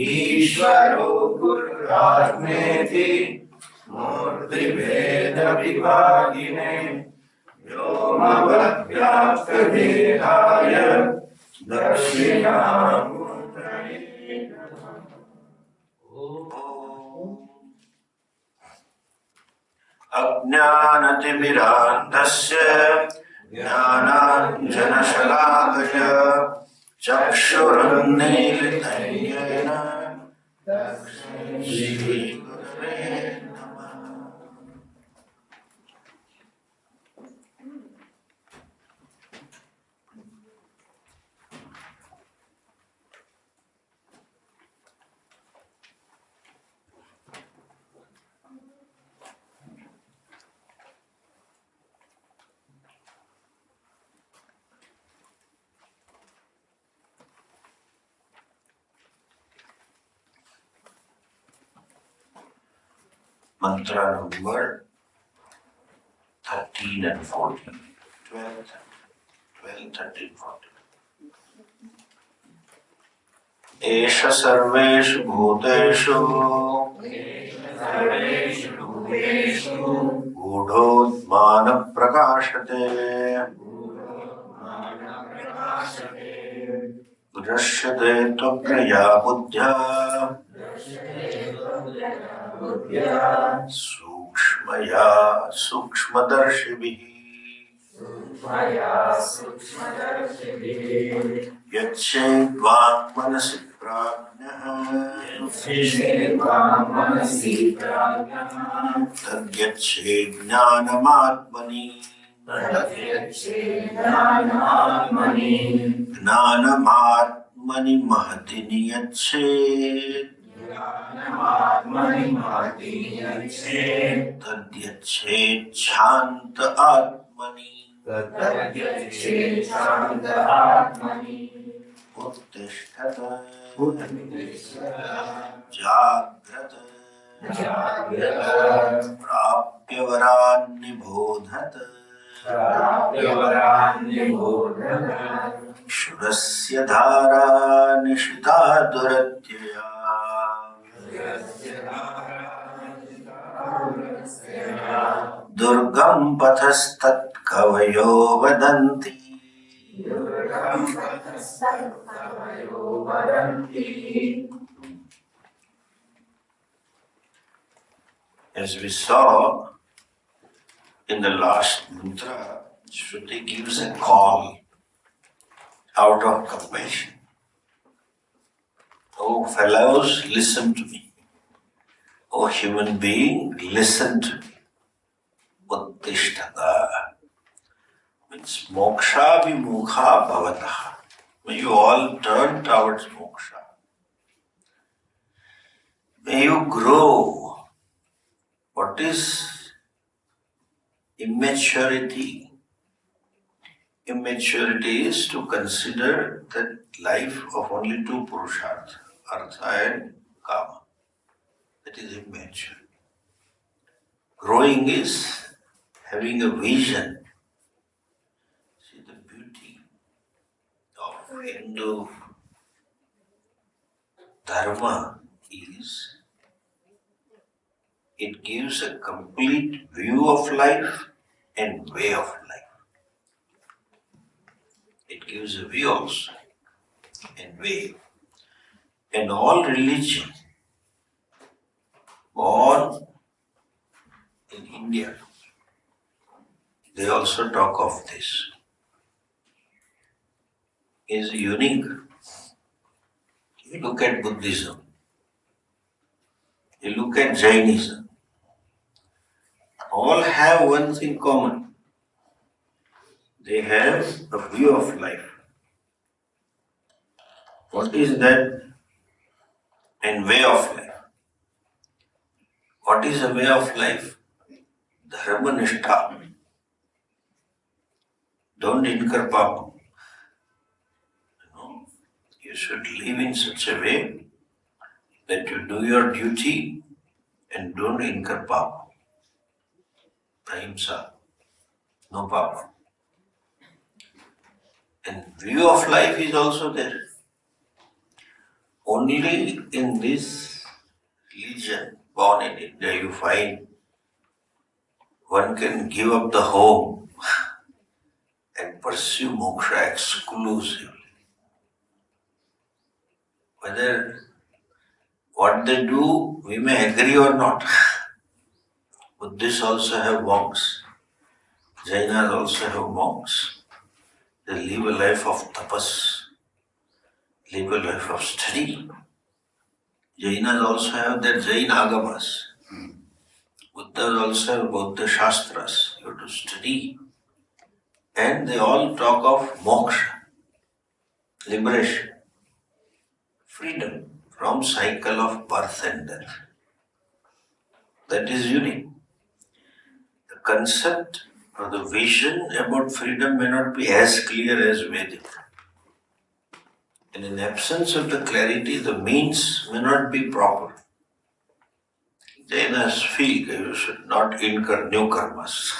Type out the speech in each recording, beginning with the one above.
ईश्वरो गुरुरात्मेति मूर्तिभेदविभागिने व्योमवद्व्याप्तदेहाय दक्षिणामूर्तये अज्ञानतिमिरान्धस्य ज्ञानाञ्जनशलाकया चक्षुरुन्मीलितं येन तस्मै श्रीगुरवे नमः। Mantra number 13 and 14. 12, 13, 14. Esha sarveshu bhuteshu gudhodmana prakashate drashyate tvagriya buddhya सूक्ष्मया सूक्ष्मदर्शिभिः यच्छेद्वाङ् मनसि प्राज्ञः तद्यच्छेत् ज्ञानमात्मनि ज्ञानमात्मनि महति नियच्छेत् तद्यच्छेत् शान्त आत्मनि उत्तिष्ठत जाग्रत प्राप्य वरान् निबोधत शूरस्य धारा निशिता दुरत्यया दुर्गम पथस्तत्कवयो वदन्ति As we saw in the last mantra, Shruti gives a call out of compassion. Oh fellows, listen to me. Oh human being, listen to me. Uttishtata means moksha vimukha bhavataha. May you all turn towards moksha. May you grow. What is immaturity? Immaturity is to consider that life of only two purusharthas, artha and kama. That is immature. Growing is having a vision. See the beauty of Hindu dharma is it gives a complete view of life and way of life. It gives a view also and way. And all religion born in India, they also talk of this. Is unique. You look at Buddhism, you look at Jainism, all have one thing common. They have a view of life. What is that? And way of life. What is a way of life? Dharmanishta. Don't incur papa. You should live in such a way that you do your duty and don't incur papa. Ahimsa. No papa. And view of life is also there. Only in this religion, born in India, you find one can give up the home and pursue moksha exclusively. Whether what they do, we may agree or not. Buddhists also have monks. Jainas also have monks. They live a life of tapas, live a life of study. Jainas also have their Jain agamas. Buddhas also have Buddha Shastras. You have to study. And they all talk of moksha, liberation, freedom from cycle of birth and death. That is unique. The concept or the vision about freedom may not be as clear as Vedic. And in absence of the clarity, the means may not be proper. Jainas feel that you should not incur new karmas,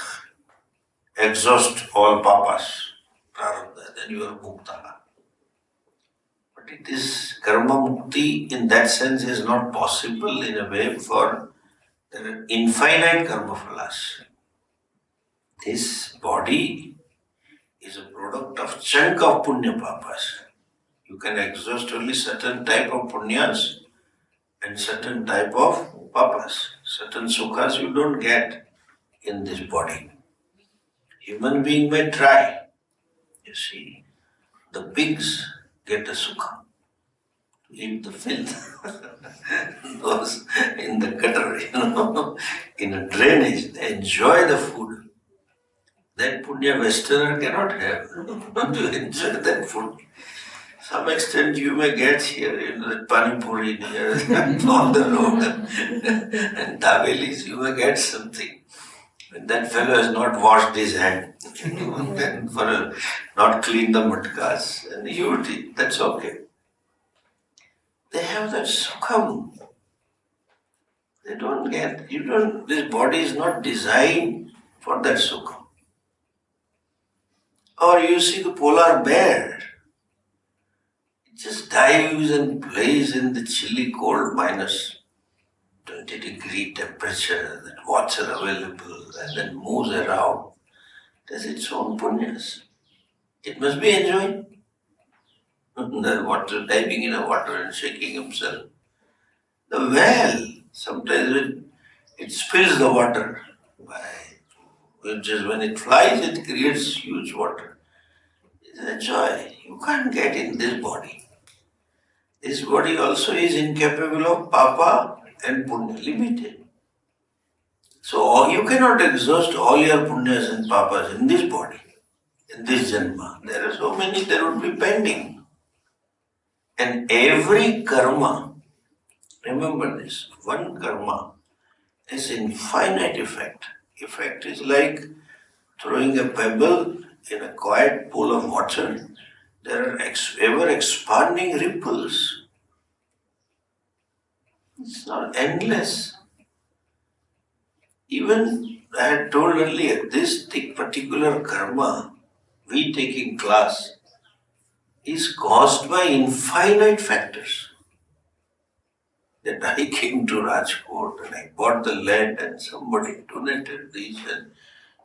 exhaust all papas, prarabdha, then you are mukta. But it is karma mukti in that sense is not possible in a way for there are infinite karma phalas. This body is a product of chunk of punya papas. You can exhaust only certain type of punyas and certain type of papas. Certain sukhas you don't get in this body. Human being may try. You see, the pigs get a sukha. Eat the filth. Those in the gutter, in a drainage, they enjoy the food. That punya Westerner cannot have to enjoy that food. Some extent you may get here in the Pani Puri near on the road and Davelis, you may get something. When that fellow has not washed his hand, then not cleaned the matkas, and you would eat, that's okay. They have that sukham. They don't get, this body is not designed for that sukham. Or you see the polar bear, it just dives and plays in the chilly cold -20-degree temperature, that water available, and then moves around. It has its own punyas. It must be enjoying. The water, diving in the water and shaking himself. The whale, sometimes it spills the water. Which is when it flies, it creates huge water. It's a joy. You can't get in this body. This body also is incapable of papa and punya, limited. So you cannot exhaust all your punyas and papas in this body, in this janma. There are so many, there would be pending. And every karma, remember this, one karma has infinite effect. Effect is like throwing a pebble in a quiet pool of water. There are ever expanding ripples. It's not endless. Even I had told earlier, this particular karma we take in class is caused by infinite factors. That I came to Rajkot and I bought the land and somebody donated this and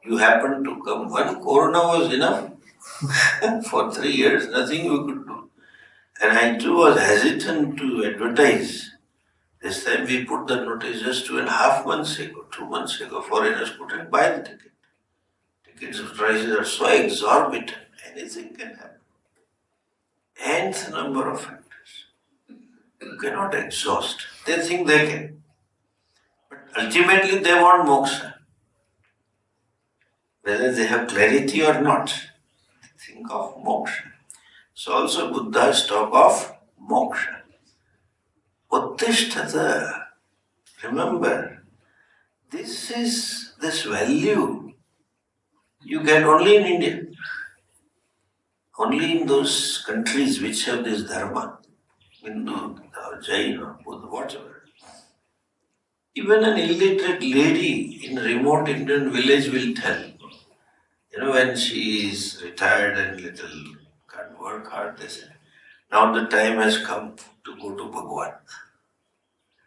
you happened to come. One corona was enough. For 3 years, nothing we could do. And I too was hesitant to advertise. This time we put the notice just 2.5 months ago, 2 months ago, foreigners couldn't buy the ticket. Tickets prices are so exorbitant, anything can happen. Nth number of factors. You cannot exhaust. They think they can. But ultimately they want moksha. Whether they have clarity or not, think of moksha. So also Buddha's talk of moksha. Uttishtata. Remember, this value you get only in India. Only in those countries which have this dharma. Hindu or Jain or Buddha, whatever. Even an illiterate lady in a remote Indian village will tell. When she is retired and little work hard, they said. Now the time has come to go to Bhagwan.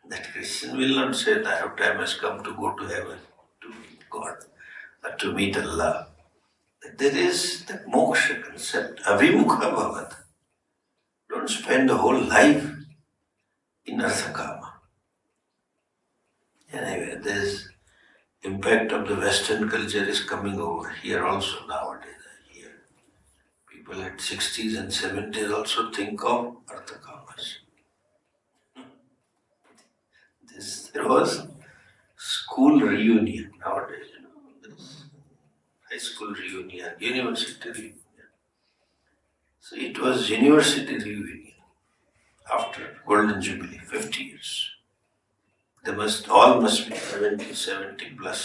That Christian will not say that time has come to go to heaven, to meet God, or to meet Allah. There is the moksha concept, avimukha bhavat. Don't spend the whole life in arthakama. Anyway, this impact of the Western culture is coming over here also nowadays. Here, people at 60s and 70s also think of arthakamas. There was school reunion nowadays, this high school reunion, university reunion. So it was university reunion after Golden Jubilee, 50 years. They all must be 70 plus.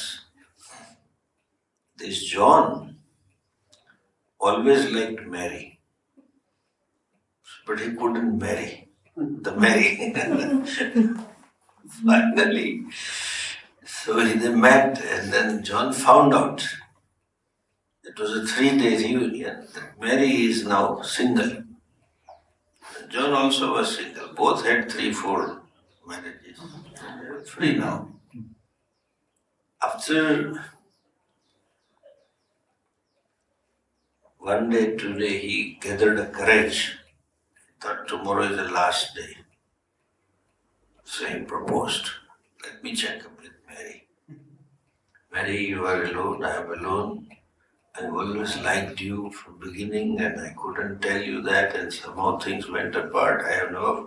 This John always liked Mary, but he couldn't marry the Mary. Finally, so they met, and then John found out. It was a 3-day reunion that Mary is now single. And John also was single. Both had 3-4 marriages. They are free now. After one day, today, he gathered a courage. He thought tomorrow is the last day. So he proposed, let me check up with Mary. Mary, you are alone, I am alone. I always liked you from the beginning and I couldn't tell you that, and somehow things went apart. I have never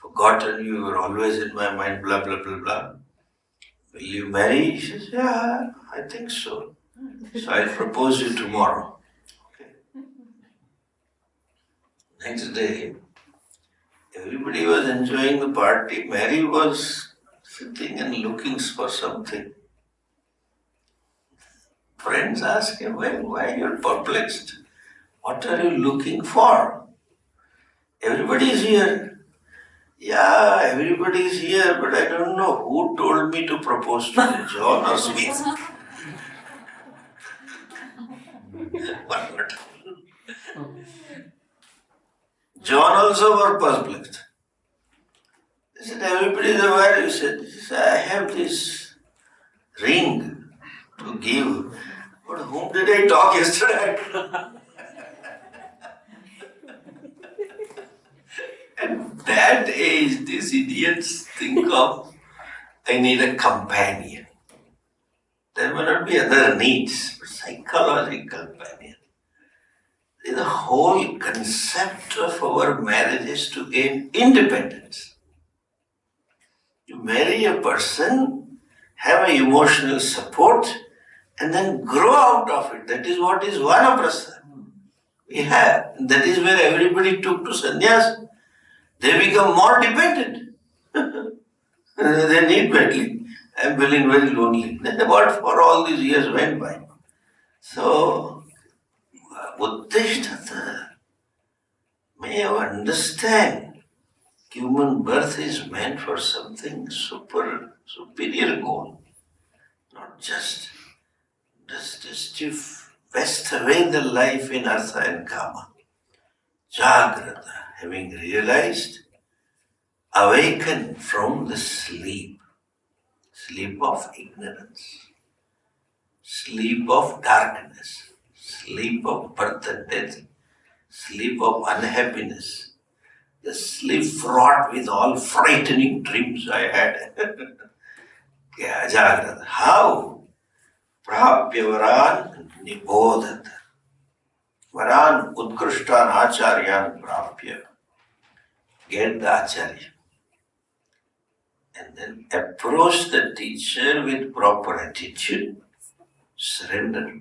forgotten you, you were always in my mind, blah, blah, blah, blah. Will you marry? She says, yeah, I think so. So I'll propose you tomorrow. Okay. Next day, everybody was enjoying the party. Mary was sitting and looking for something. Friends asked him, well, why are you perplexed? What are you looking for? Everybody is here. Yeah, everybody is here, but I don't know who told me to propose to you, John or Smith. One. John also was perplexed. He said, everybody is aware. He said, I have this ring to give. But whom did I talk yesterday? At that age, these idiots think of, I need a companion. There may not be other needs, but psychological companion. The whole concept of our marriage is to gain independence. You marry a person, have an emotional support, and then grow out of it. That is what is Vanaprastha. We have. That is where everybody took to sannyas. They become more dependent. They need badly. I am feeling very lonely. Then what for all these years went by. So, Uddishtata, may you understand, human birth is meant for something superior goal. Not just to waste away the life in artha and kama. Jagrata, having realized, awaken from the sleep of ignorance, sleep of darkness, sleep of birth and death, sleep of unhappiness, the sleep fraught with all frightening dreams I had. Jagrata. How? Prapya varan nibodhata. Varan utkrishtan acharyan prapya. Get the acharya. And then approach the teacher with proper attitude, surrender.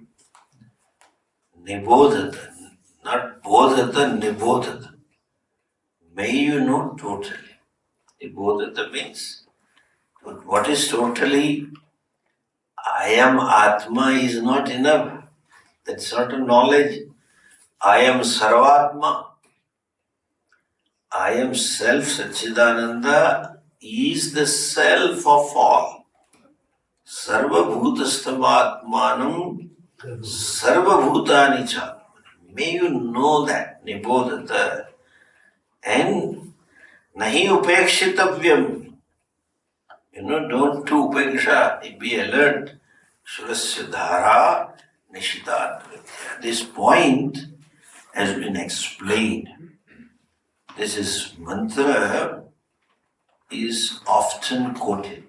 Nibodhata, not bodhata, nibodhata. May you know totally. Nibodhata means, what is totally? I am Atma is not enough. That's not a knowledge. I am Sarvatma. I am Self Satchidananda is the self of all. Sarva Bhutastamatmanam Sarva Bhutani cha. May you know that, nibodhata, and nahi upekshitavyam. Don't do upeksha, be alert. Surasya dhara nishitat. This point has been explained. This is mantra is often quoted.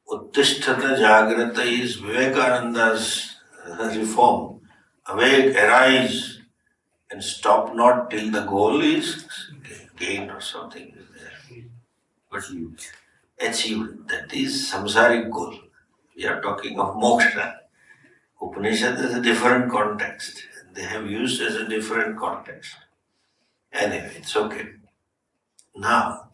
Uttishtata Jagrata is Vivekananda's reform. Awake, arise, and stop not till the goal is gained or something is there. But achieved. That is samsaric goal. We are talking of moksha. Upanishad is a different context. They have used as a different context. Anyway, it's okay. Now,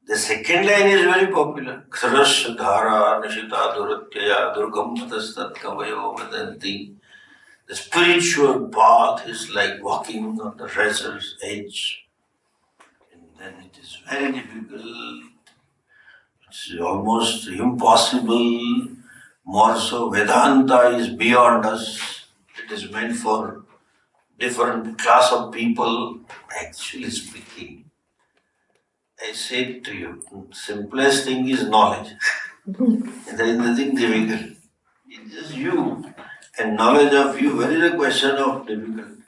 the second line is very popular. Kharasya dhara nishita duratyaya durgam matastat kavayo vadanti. The spiritual path is like walking on the razor's edge. And then it is very difficult. It's almost impossible. More so, Vedanta is beyond us. It is meant for different class of people. Actually speaking, I say to you, simplest thing is knowledge. There is nothing difficult. It's just you. And knowledge of you, where is the question of difficult?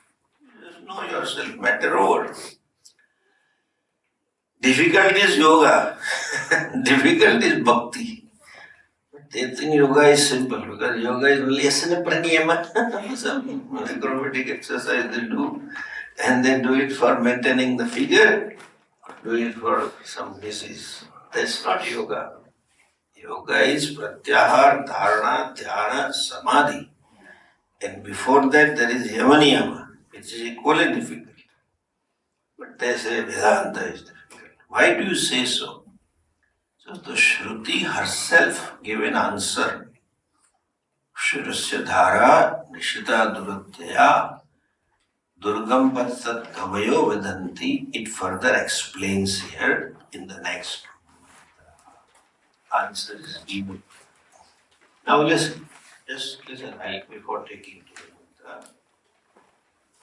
Just know yourself, matter over. Difficult is yoga. Difficult is bhakti. They think yoga is simple because yoga is only asana pranayama. Some acrobatic exercise they do. And they do it for maintaining the figure, do it for some disease. That's not yoga. Yoga is pratyahar, dharana, dhyana, samadhi. And before that there is yamaniyama, which is equally difficult. But they say Vedanta is difficult. Why do you say so? So the Shruti herself gave an answer. Shurasya dhara nishita duratyaya durgam patsat kavayo vedanti. It further explains here in the next answer is given. Now listen, just listen before taking to the mantra.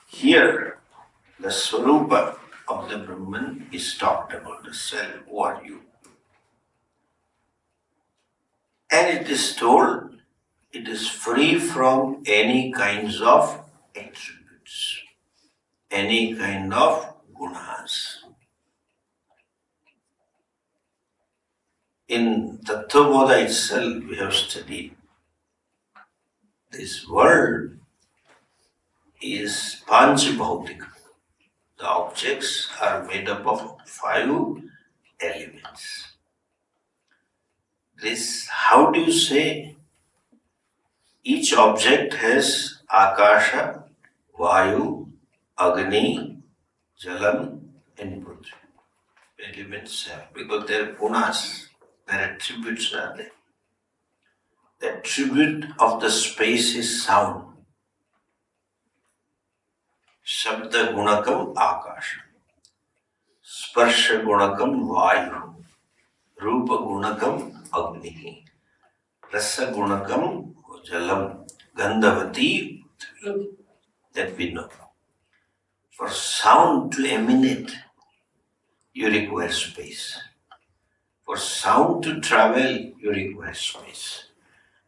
Here, the Swarupa of the Brahman is talked about, the self, who are you? And it is told, it is free from any kinds of attributes, any kind of gunas. In Tattvabodha itself, we have studied this world is Panchbhautika. The objects are made up of 5 elements. This, how do you say? Each object has Akasha, Vayu, Agni, Jalam, and Prithvi. Elements have, because they are gunas, their attributes are there. The attribute of the space is sound. Shabda gunakam Akasha. Sparsha gunakam Vayu. Rupa gunakam Agni. Rasa gunakam Jalam. Gandhavati, that we know. For sound to emanate, you require space. For sound to travel, you require space.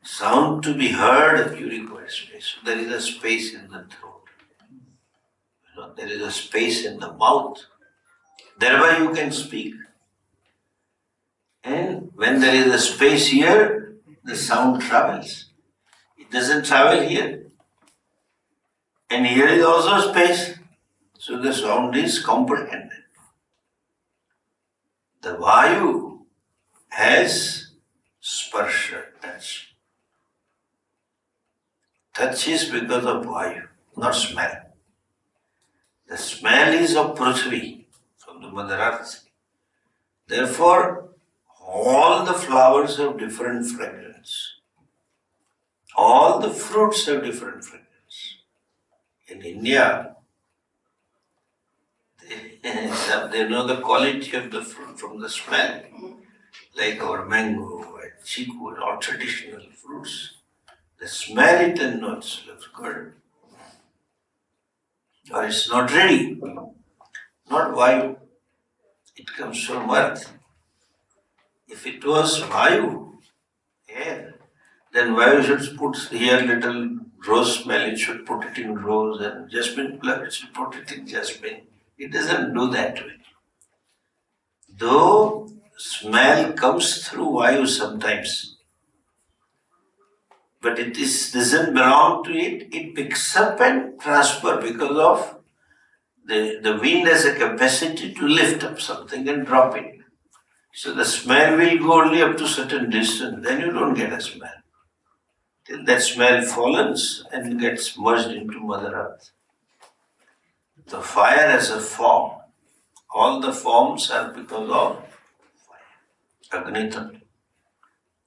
Sound to be heard, you require space. So there is a space in the throat. There is a space in the mouth. Thereby you can speak. And when there is a space here, the sound travels. It doesn't travel here. And here is also space. So the sound is comprehended. The Vayu has sparsha, touch. Touch is because of Vayu, not smell. The smell is of Prithvi, from the Mother Earth. Therefore, all the flowers have different fragrance. All the fruits have different fragrance. In India, they know the quality of the fruit from the smell. Like our mango and chiku and all traditional fruits. They smell it and know it looks good. or it's not ready. Not Vayu. It comes from earth. If it was Vayu, air, then Vayu should put here little rose smell, it should put it in rose, and jasmine flower, it should put it in jasmine. It doesn't do that way. Though smell comes through Vayu sometimes, but it doesn't belong to it, it picks up and transfer because of the wind has a capacity to lift up something and drop it. So the smell will go only up to certain distance, then you don't get a smell. Till that smell falls and gets merged into Mother Earth. The fire has a form. All the forms are because of fire. Agni Tattva.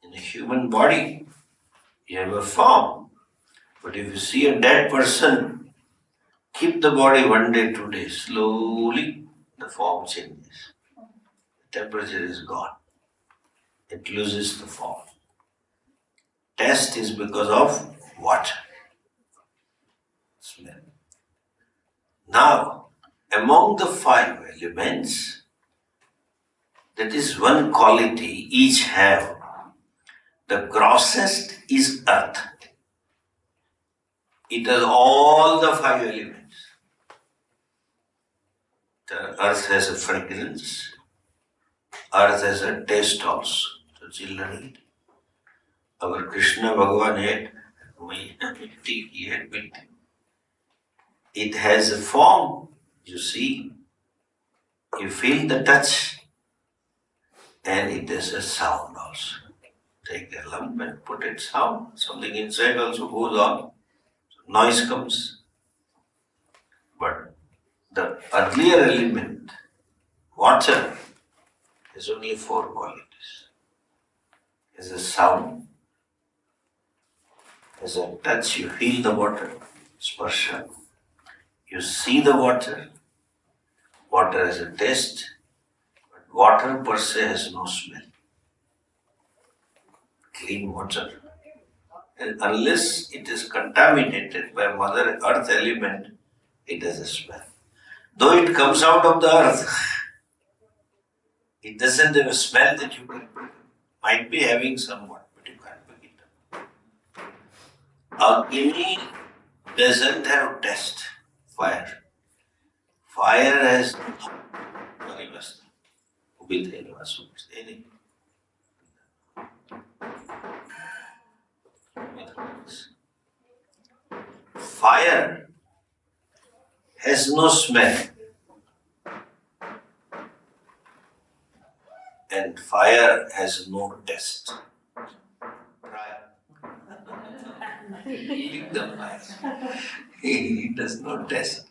In a human body, you have a form. But if you see a dead person, keep the body 1 day, 2 days, slowly the form changes. The temperature is gone. It loses the form. Taste is because of water. Smell. Now, among the 5 elements, that is one quality each have. The grossest is earth. It has all the 5 elements. The earth has a fragrance. Earth has a taste also. So children eat. Our Krishna Bhagavan had milk, he had milk. It has a form, you see. You feel the touch. And it has a sound also. Take a lump and put it sound. Something inside also goes on. Noise comes. But the earlier element, water, has only 4 qualities. Has a sound, has a touch, you feel the water, sparsha. You see the water, water has a taste, but water per se has no smell. Clean water. And unless it is contaminated by Mother Earth element, it has a smell. Though it comes out of the earth, it doesn't have a smell that you can might be having somewhat, but you can't pick it up. Agni doesn't have taste. Fire. Fire has fire has no smell. And fire has no taste. Try. Lick the fire. It does not taste.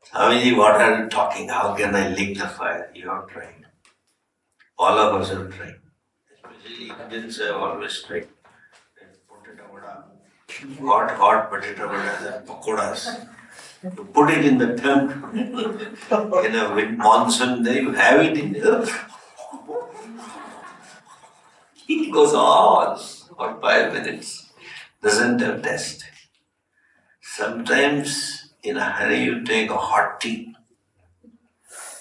Swamiji, what are you talking? How can I lick the fire? You have tried. All of us have tried. Especially Indians have always tried. Potato vada. Hot potato vada and pakoras. You put it in the tongue. In a monsoon day, you have it in the it goes on for 5 minutes. Doesn't have taste. Sometimes in a hurry you take a hot tea.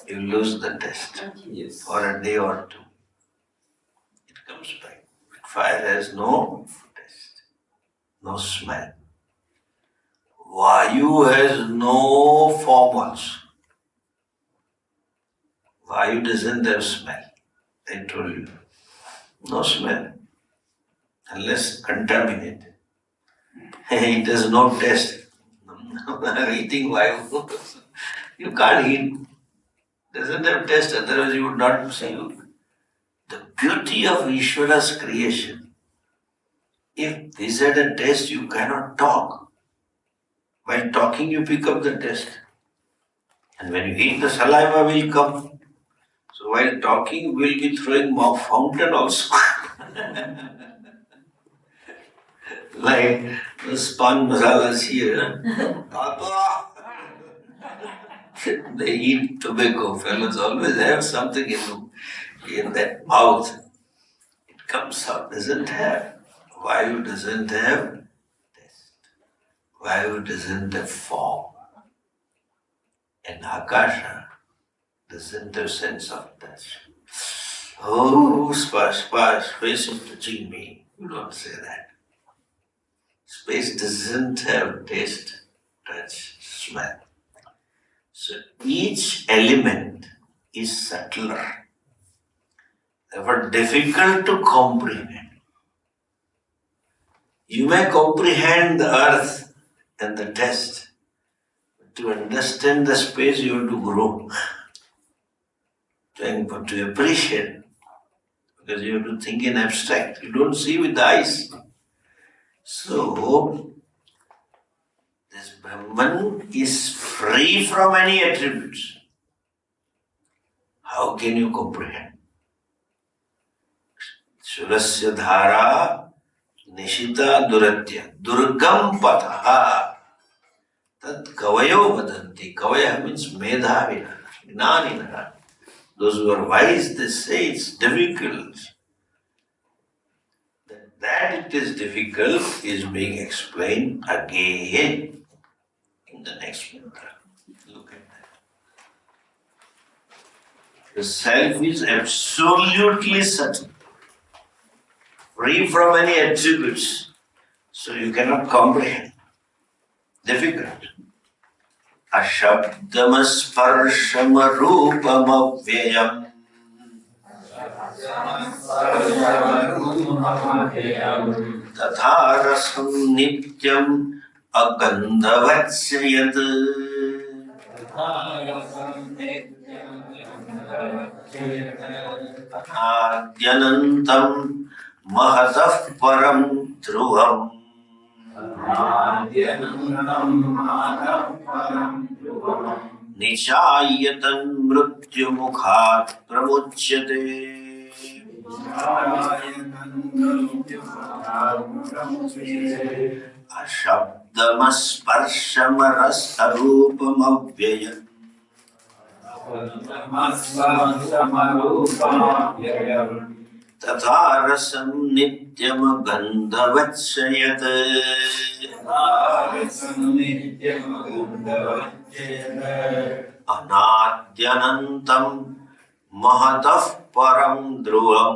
You lose the taste. Yes. For a day or 2. It comes back. Fire has no taste, no smell. Vayu has no form also. Vayu doesn't have smell. I told you. No smell. Unless contaminated. It has no taste. I'm eating Vayu. You can't eat. Doesn't have taste, otherwise you would not see. The beauty of Ishvara's creation. If this had a taste, you cannot talk. While talking, you pick up the taste. And when you eat, the saliva will come. So while talking, we will be throwing mouth fountain also. Like the spawn masalas here. They eat tobacco. Fellows always have something in that mouth. It comes out, doesn't have. Vayu doesn't have taste. Vayu doesn't have form. And Akasha doesn't have sense of touch. Oh, space is touching me. You don't say that. Space doesn't have taste, touch, smell. So each element is subtler, therefore difficult to comprehend. You may comprehend the earth and the test, but to understand the space you have to grow, to appreciate, because you have to think in abstract. You don't see with the eyes. So, this Brahman is free from any attributes. How can you comprehend? Surasya dhara nishita duratya durgam pataha tat kavayo vadanti. Kavaya means medhavina, gnanina. Those who are wise, they say it's difficult. That it is difficult is being explained again in the next mantra. Look at that. The self is absolutely certain, free from any attributes, so you cannot comprehend. Difficult. Ashabdamasparshamaroopamavyayam tatha rasam nityam agandhavatsayat adyanantam mahatah param dhruvam nichayatan mrutyumukhat pramuchyate. Ashabdamasparshamarasaroopamavyayam tatha rasam nityam gandhavatsayat anadyanantam mahatah param dhruvam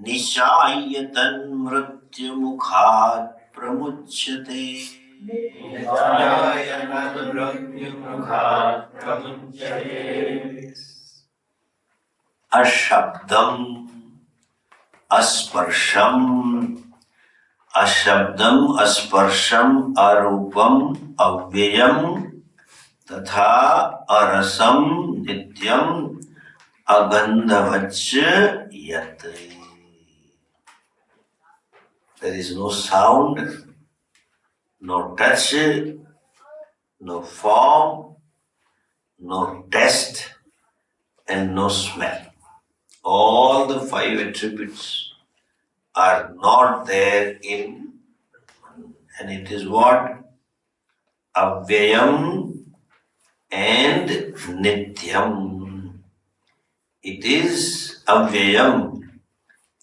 nishayatan mrutyumukhat pramuchyate. Ashabdam, asparsham, ashabdam, asparsham, arupam, avyayam, tatha arasam, nityam, agandhavachyat. There is no sound, no touch, no form, no taste, and no smell. All the five attributes are not there in, and it is what? Avyayam and Nityam. It is Avyayam,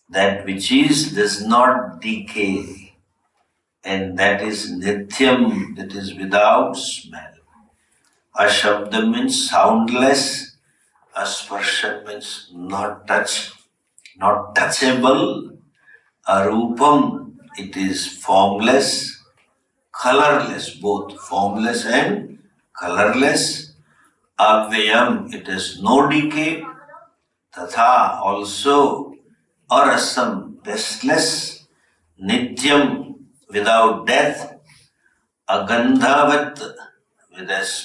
that which does not decay, and that is Nityam, that is without smell. Ashabda means soundless, Asparsha means not touch, not touchable. Arupam, it is formless, colorless, both formless and colorless. Avyayam, it is no decay. Tatha, also arasam, restless. Nityam, without death. Agandhavat,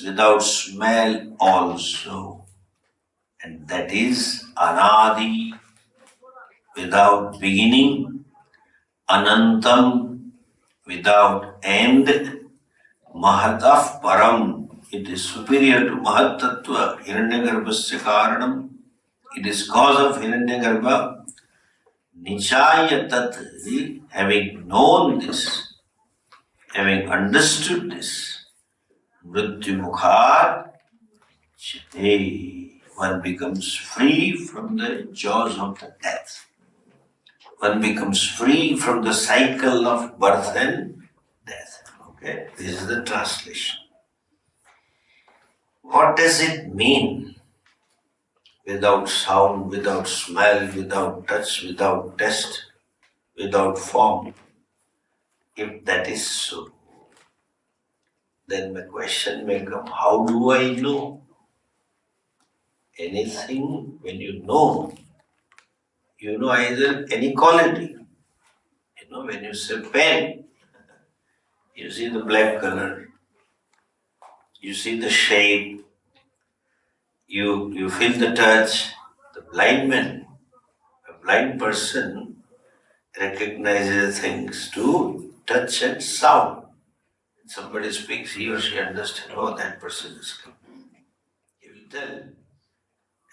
without smell also. And that is anadi, without beginning. Anantam, without end. Mahatah param, it is superior to Mahat Tattva, Hiranyagarbhasya karanam. It is cause of Hiranyagarbha. Nichayatat, having known this, having understood this, Mrityumukhat chite, one becomes free from the jaws of the death. One becomes free from the cycle of birth and death. Okay? This is the translation. What does it mean? Without sound, without smell, without touch, without taste, without form. If that is so, then the question may come, how do I know? Anything, when you know either any quality. When you say pen, you see the black color, you see the shape, you feel the touch. The blind man, a blind person, recognizes things to touch and sound. When somebody speaks, he or she understands, oh, that person is coming. He will tell.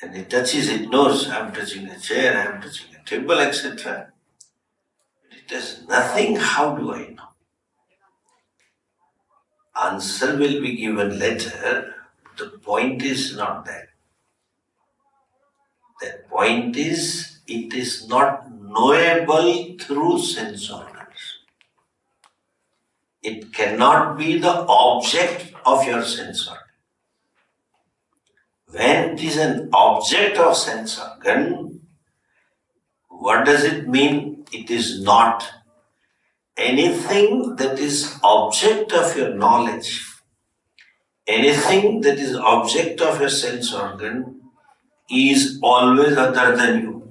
And he touches, it knows, I am touching a chair, I am touching a table, etc. It has nothing, how do I know? Answer will be given later. The point is not that. The point is, it is not knowable through sense organs. It cannot be the object of your sense organ. When it is an object of sense organ, what does it mean? It is not. Anything that is object of your knowledge, anything that is object of your sense organ is always other than you.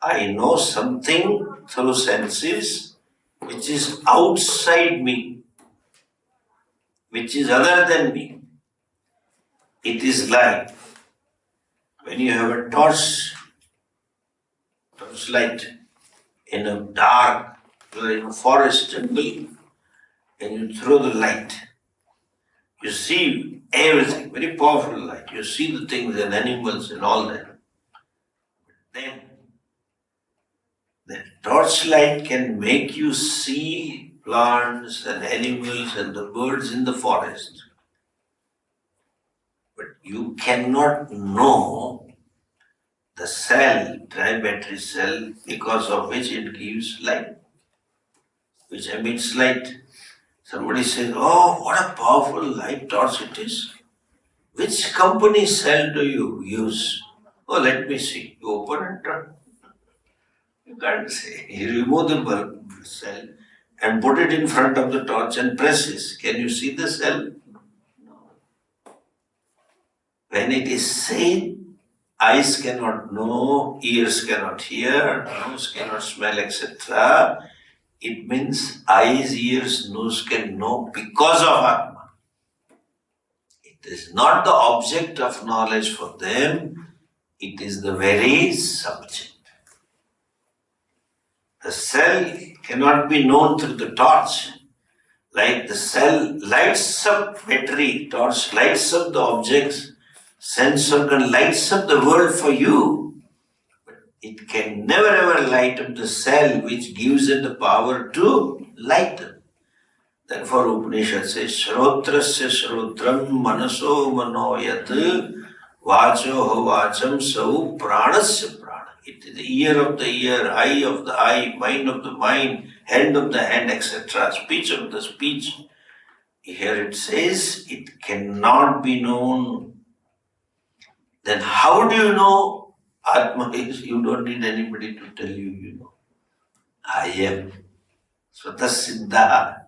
I know something through senses which is outside me, which is other than me. It is like when you have a torchlight in a dark, you are in a forest jungle, and you throw the light. You see everything, very powerful light. You see the things and animals and all that. Then the torchlight can make you see plants and animals and the birds in the forest. But you cannot know the cell, dry battery cell, because of which it gives light, which emits light. Somebody says, oh, what a powerful light torch it is. Which company cell do you use? Oh, let me see. You open and turn. You can't say. You remove the bulb cell and put it in front of the torch and press it. Can you see the cell? No. When it is seen, eyes cannot know, ears cannot hear, nose cannot smell, etc. It means eyes, ears, nose can know because of Atma. It is not the object of knowledge for them, it is the very subject. The cell cannot be known through the torch. Like the cell lights up battery, torch lights up the objects, sense organ lights up the world for you. But it can never ever light up the cell which gives it the power to light up. Therefore Upanishad says, Shrotrasya Shrotram Manaso Manoyat Vacho Vacham Sau Pranasya Prana. It is the ear of the ear, eye of the eye, mind of the mind, hand of the hand, etc. Speech of the speech. Here it says, it cannot be known. Then how do you know Atma is? You don't need anybody to tell you, you know. I am. Svatasiddha.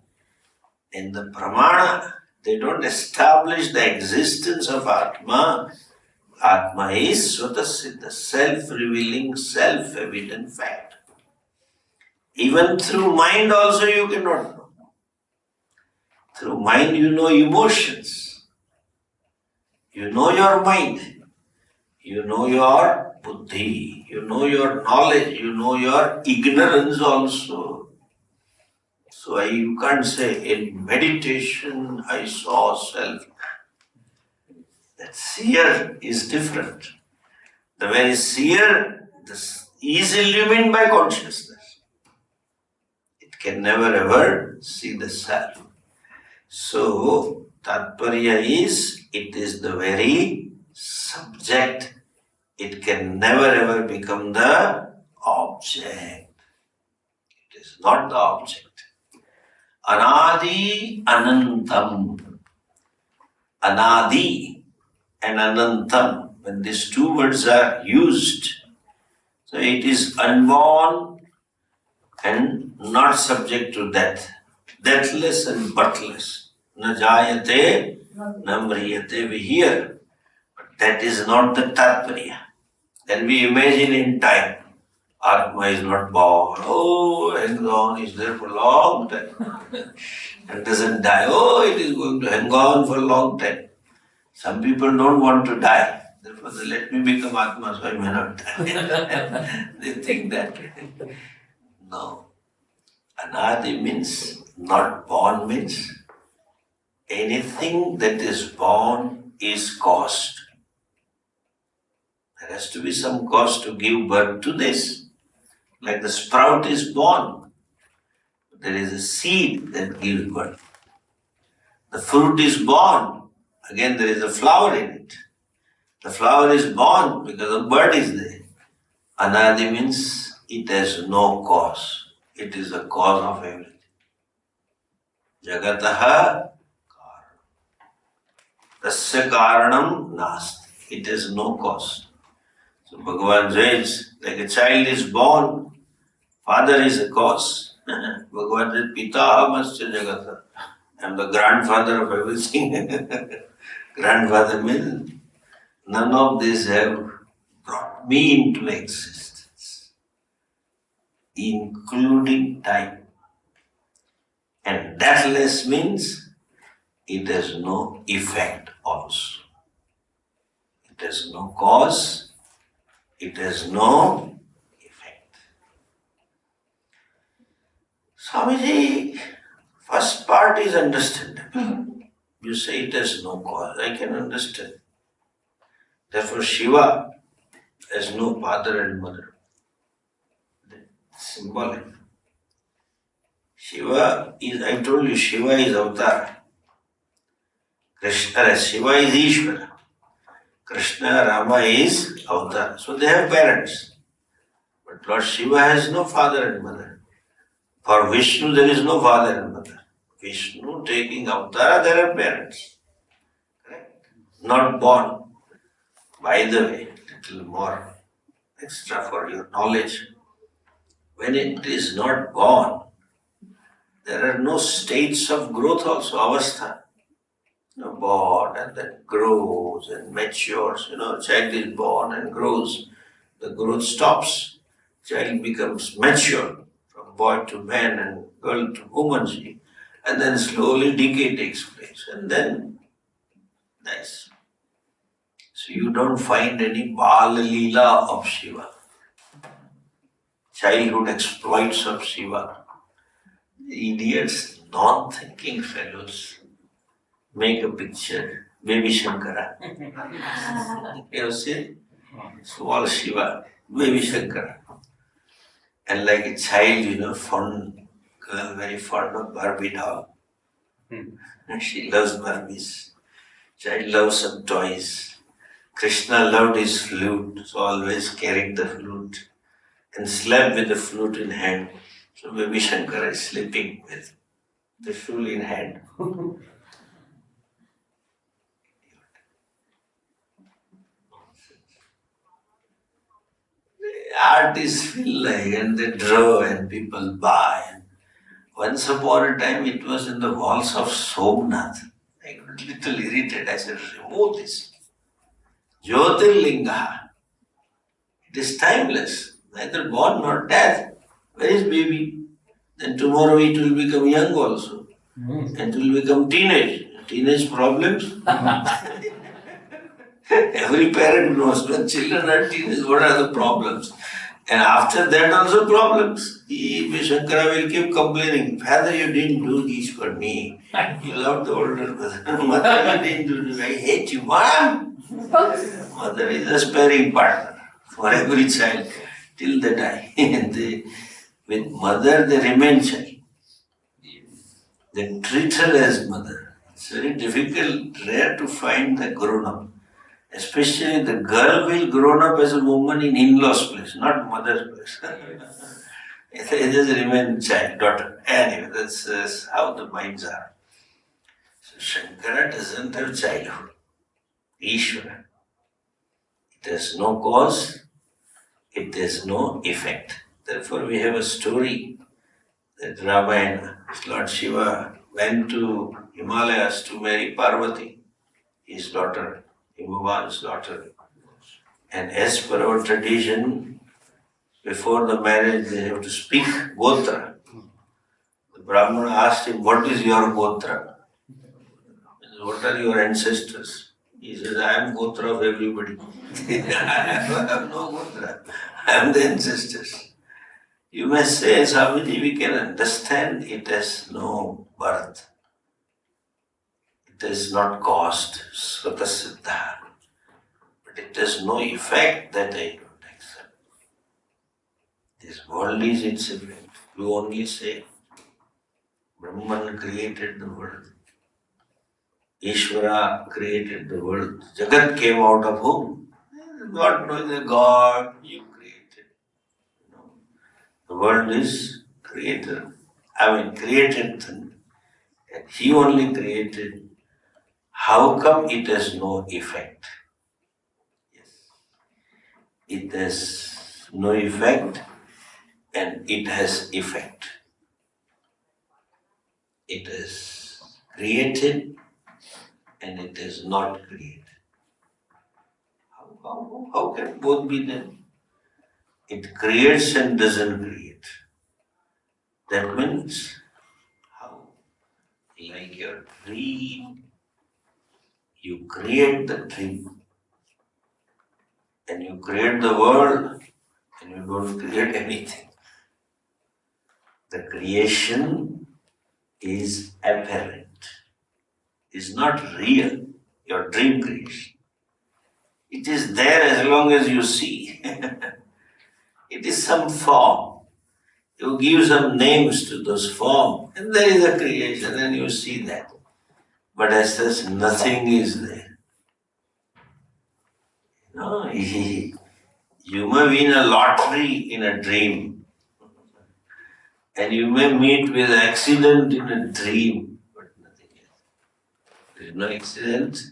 In the Pramana, they don't establish the existence of Atma. Atma is Svatasiddha, self-revealing, self-evident fact. Even through mind also you cannot know. Through mind you know emotions. You know your mind. You know your buddhi. You know your knowledge. You know your ignorance also. So you can't say, in meditation I saw self. That seer is different. The very seer is illumined by consciousness. It can never ever see the self. So, Tatparya is, it is the very subject. It can never ever become the object. It is not the object. Anadi Anantam. Anadi and Anantam, when these two words are used, so it is unborn and not subject to death. Deathless and birthless. Na jayate, na mriyate, we hear. But that is not the Tatparya. Then we imagine in time. Atma is not born. Oh, hangs on, is there for a long time. And doesn't die. Oh, it is going to hang on for a long time. Some people don't want to die. Therefore, they let me become Atma so I may not die. They think that. No. Anadi means not born, means anything that is born is caused. There has to be some cause to give birth to this. Like the sprout is born. There is a seed that gives birth. The fruit is born. Again, there is a flower in it. The flower is born because the bud is there. Anadi means it has no cause. It is the cause of everything. Jagataha karanam. Tasya karanam nasti. It has no cause. So Bhagavan says, like a child is born, father is a cause. Bhagavan says, Pita amasya jagata. I am the grandfather of everything. Grandfather means none of these have brought me into existence, including time. And deathless means it has no effect also. It has no cause, it has no effect. Swamiji, first part is understandable. You say it has no cause, I can understand. Therefore Shiva has no father and mother. Symbolic. Shiva is, I told you, Shiva is avatar. Shiva is Ishvara. Krishna, Rama is avatar. So they have parents. But Lord Shiva has no father and mother. For Vishnu there is no father and mother. Vishnu taking avatar, there are parents. Correct? Not born. By the way, little more extra for your knowledge. When it is not born, there are no states of growth also, avastha. Born and then grows and matures. Child is born and grows. The growth stops. Child becomes mature from boy to man and girl to woman. And then slowly decay takes place. And then dies. So you don't find any Bala Leela of Shiva. Childhood exploits of Shiva. Idiots, non-thinking fellows make a picture, baby Shankara. You know, see? Small Shiva, baby Shankara. And like a child, fond, girl very fond of Barbie doll. And she loves Barbies. Child loves some toys. Krishna loved his flute, so always carried the flute and slept with the flute in hand. So baby Shankara is sleeping with the flute in hand. Artists feel like, and they draw and people buy. And once upon a time it was in the walls of Somnath. I got a little irritated. I said, remove this. Jyotirlinga. It is timeless. Neither born nor death. Where is baby? Then tomorrow it will become young also. And it will become teenage. Teenage problems. Every parent knows when children are teenage, what are the problems? And after that also problems. Shankara will keep complaining, Father, you didn't do this for me. You loved the older brother. Mother, you didn't do this. I hate you, Mom. Mother is a sparing partner for every child till they die. With mother, they remain child. They treat her as mother. It's very difficult, rare to find the grown-up. Especially the girl will grown up as a woman in in-laws' place, not mother's place. They just remain child, daughter. Anyway, that's how the minds are. So Shankara doesn't have childhood. Ishvara. It has no cause, it has no effect. Therefore, we have a story that Ramayana, Lord Shiva went to Himalayas to marry Parvati, his daughter, Himavan's daughter. And as per our tradition, before the marriage, they have to speak Gotra. The Brahmana asked him, "What is your Gotra? What are your ancestors?" He says, "I am Gotra of everybody." I have no Gotra. I am the ancestors. You may say, "Swamiji, we can understand it has no birth. It is not caused, Svatasiddha. But it has no effect that I don't accept. This world is its effect." You only say, Brahman created the world. Ishvara created the world. Jagat came out of whom? God knows the God you created. The world is created. Created thing. And he only created. How come it has no effect? Yes. It has no effect and it has effect. It is created and it is not created. How can both be there? It creates and doesn't create. That means how? Like your dream, you create the dream and you create the world and you don't create anything. The creation is apparent, is not real, your dream creation. It is there as long as you see. It is some form. You give some names to those forms, and there is a creation, and you see that. But as such, nothing is there. No, you may win a lottery in a dream, and you may meet with an accident in a dream, but nothing else. There is no accident,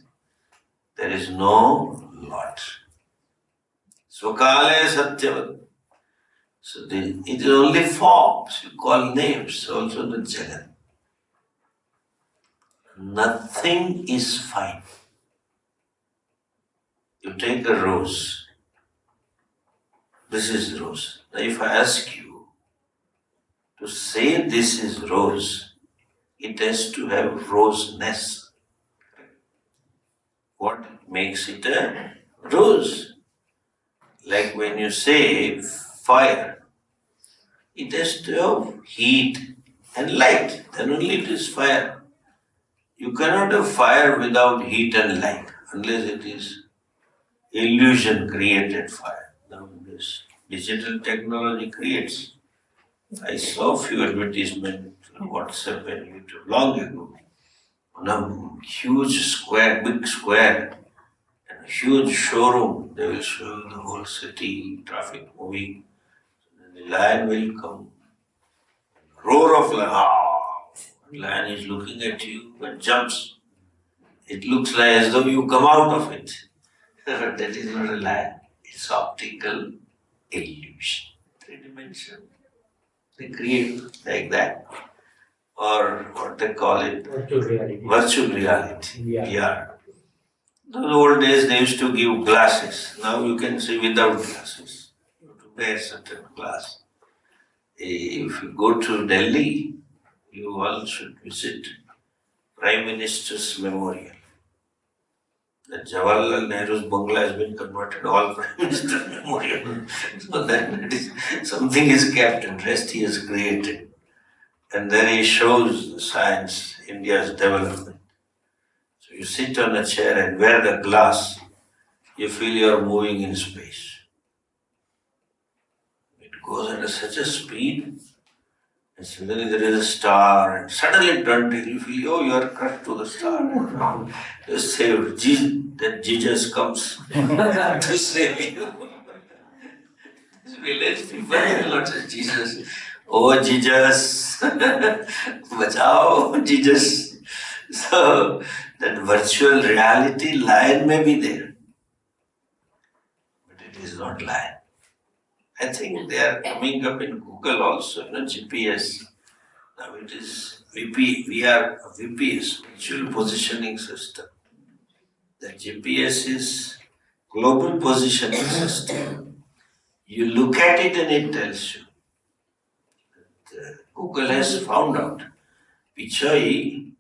there is no lot. Svakale Satyavat. So it is only forms, you call names, also the Jagat. Nothing is fine. You take a rose. This is rose. Now if I ask you to say this is rose, it has to have roseness. What makes it a rose? Like when you say fire, it has to have heat and light, then only it is fire. You cannot have fire without heat and light, unless it is illusion created fire. Now this digital technology creates. I saw a few advertisements on WhatsApp and YouTube long ago. On a huge square, big square, and a huge showroom. They will show the whole city, traffic moving. And the lion will come. Roar of lion. Ah! Lion is looking at you and jumps. It looks like as though you come out of it. But that is not a lion. It's optical illusion. Three-dimensional. They create like that. Or what they call it? Virtual reality. Virtual reality. Yeah. In the old days they used to give glasses. Now you can see without glasses. You have to wear certain glass. If you go to Delhi, you all should visit Prime Minister's Memorial. The Jawaharlal Nehru's bungalow has been converted all Prime Minister's Memorial. So that is, something is kept and rest he has created. And then he shows the science, India's development. So you sit on a chair and wear the glass, you feel you are moving in space. It goes at such a speed, and suddenly there is a star, and suddenly it turns, you feel, oh, you are crushed to the star. You saved. Then Jesus comes to save you. This village people will not say Jesus. Oh Jesus, bachao Jesus. So that virtual reality lion may be there, but it is not lion. I think they are coming up in Google also, GPS. Now it is we are a VPS, Virtual Positioning System. The GPS is Global Positioning System. You look at it and it tells you. Google has found out. Pichai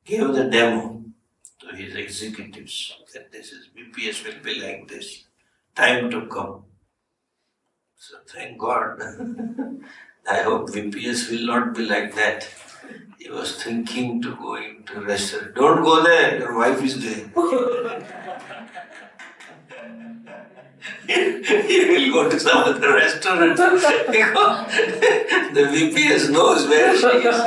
gave the demo to his executives that this is VPS will be like this. Time to come. So thank God. I hope VPS will not be like that. He was thinking to going to restaurant. Don't go there, your wife is there. He will go to some other restaurant because the VPS knows where she is.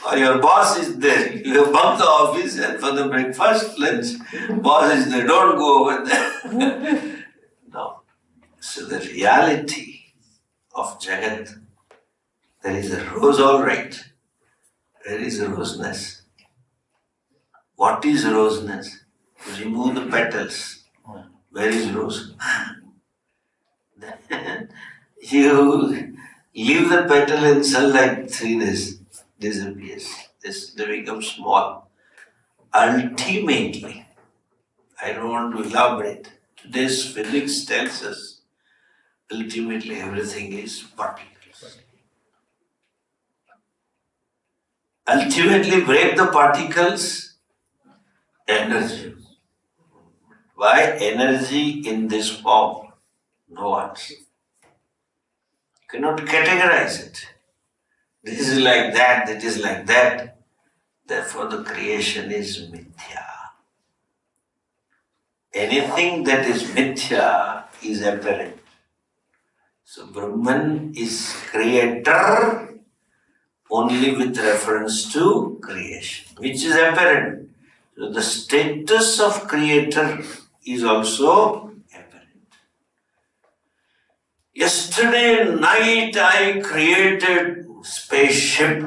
Or your boss is there. You have bumped the office and for the breakfast, lunch, boss is there. Don't go over there. No. So the reality of Jagat, there is a rose, all right. Where is roseness? What is roseness? Remove the petals. Where is rose? You leave the petal in sunlight 3 days, disappears. They become small. Ultimately, I don't want to elaborate. Today's physics tells us ultimately everything is particles. Ultimately, break the particles, energy. Why energy in this form? No answer. Cannot categorize it. This is like that, that is like that. Therefore, the creation is mithya. Anything that is mithya is apparent. So, Brahman is creator only with reference to creation, which is apparent. So, the status of creator is also apparent. Yesterday night I created spaceship.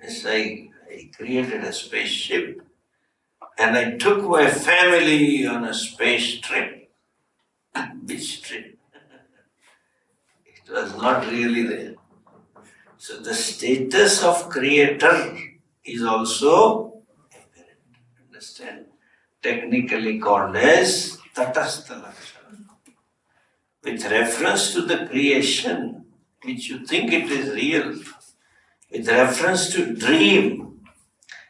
Yes, I created a spaceship and I took my family on a space trip. Which trip? It was not really there. So the status of creator is also apparent. Understand? Technically called as tatastha lakshana. With reference to the creation, which you think it is real, with reference to dream.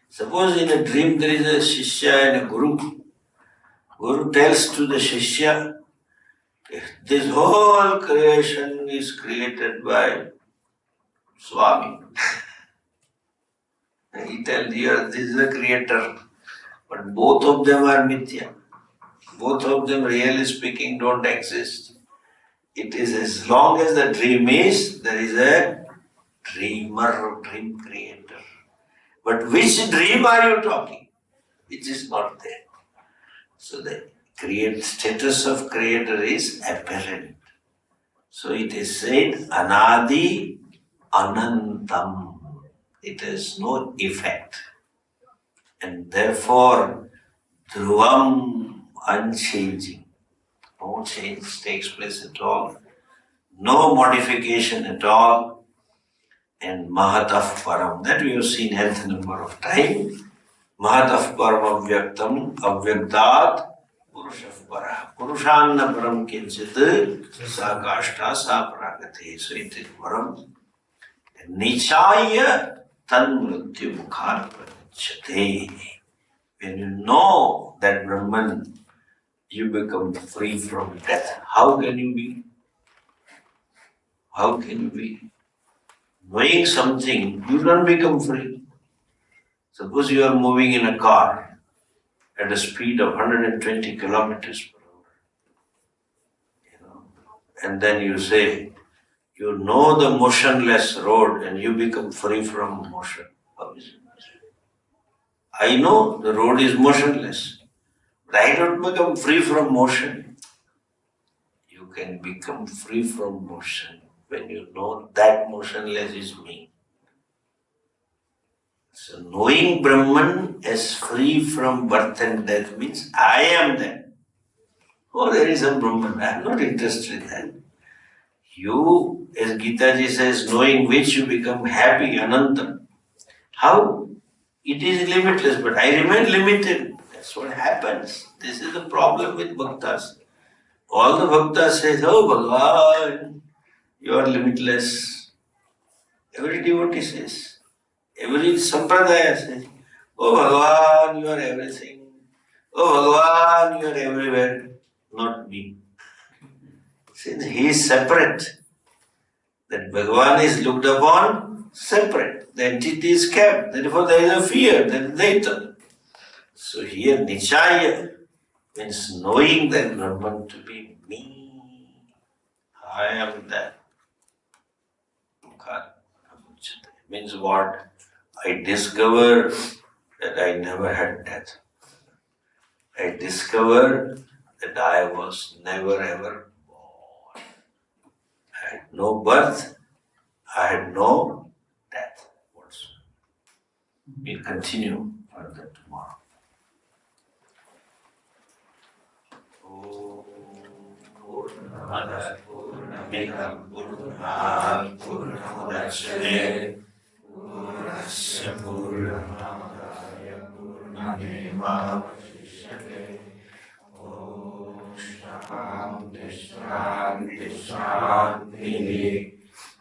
Suppose in a dream there is a shishya and a guru. Guru tells to the shishya, this whole creation is created by Swami. He tells you, this is the creator. But both of them are mithya. Both of them, really speaking, don't exist. It is as long as the dream is, there is a dreamer or dream creator. But which dream are you talking? Which is not there. So the status of creator is apparent. So it is said, anadi anantam. It has no effect. And therefore, dhruvam, unchanging. No change takes place at all. No modification at all. And Mahataf Param, that we have seen nth number of times. Mahataf Param Avyaktam Avyaktat Purushaf Para. Purushanna Param Kinchit Sa Kashta Sa Pragati. So it is Param. Nichaya Tan Mrityu Mukhar Pranachate. When you know that Brahman, you become free from death. How can you be? How can you be? Knowing something, you don't become free. Suppose you are moving in a car at a speed of 120 kilometers per hour. And then you say, you know the motionless road and you become free from motion. How is it? I know the road is motionless, but I don't become free from motion. You can become free from motion when you know that motionless is me. So knowing Brahman as free from birth and death means I am that. Oh, there is a Brahman. I am not interested in that. You, as Gita ji says, knowing which you become happy, Anantam. How? It is limitless, but I remain limited. That's what happens. This is the problem with bhaktas. All the bhaktas say, oh Bhagavan, you are limitless. Every devotee says. Every sampradaya says, oh Bhagavan, you are everything. Oh Bhagavan, you are everywhere. Not me. Since he is separate, that Bhagavan is looked upon separate. The entity is kept. Therefore there is a fear, there is Daita. So here Nichaya means knowing that Brahman to be me. I am that. Means what? I discover that I never had death. I discover that I was never ever born. I had no birth, I had no death. We'll continue further tomorrow. Purnamada Purnamidam Purnam Purnamudachyate Purnasya Purnamadaya Purnamevavasishyate Om Shanti Shanti Shanti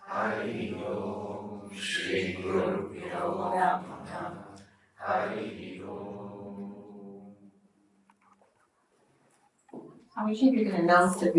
Hari Om Shri Gurubhyo Namaha Hari Om. I wish you could announce that we